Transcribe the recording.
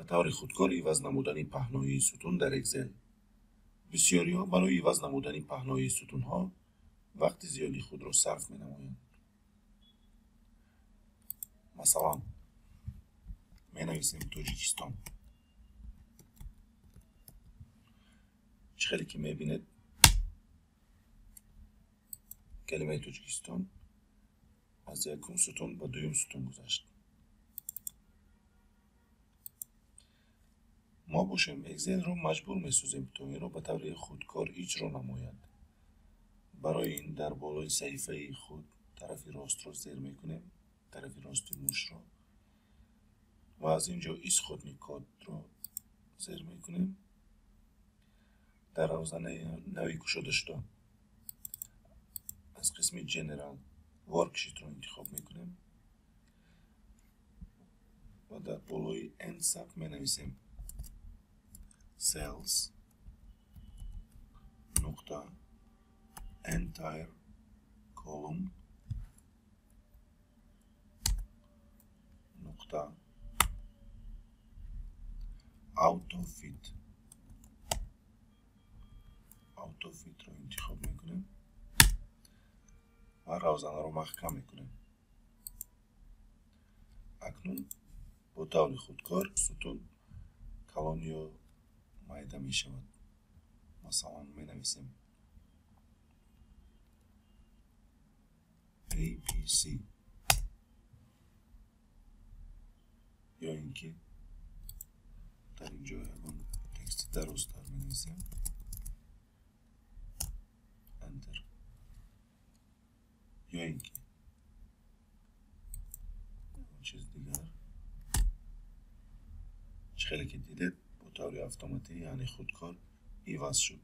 به طور خودکار عوض نمودن پهنایی ستون در اکسل. بسیاری ها برای عوض نمودن پهنایی ستون ها وقت زیادی خود را صرف می نمایند. مثلا می نویسیم تاجیکستان. خیلی که می بینید کلمه تاجیکستان از یکم ستون به دویم ستون گذشت. ما باشیم اکسل رو مجبور می‌سازیم تا این را به طور خودکار اجرا نماید. برای این در بالای صفحه خود طرف راست را زیر میکنیم، طرف راست موش را، و از اینجا ایس خود نیکات را زیر میکنیم. در روزنه نوی گشاده شده از قسم جنرال ورکشیت را انتخاب میکنیم و در بالای اند ثبت می نویسیم cells نقطه entire column نقطه auto fit را انتخاب میکنیم و روزنه را محکم میکنیم. اکنون با طور خودکار ستون کلان یا مایده می شود. مثلا می نویسیم ABC یا اینکه در اینجا همون تکست درست در می نویسیم انتر، یا اینکه چیز دیگر. خیلی که دیدید با طور اتوماتیک یعنی خودکار عوض شد.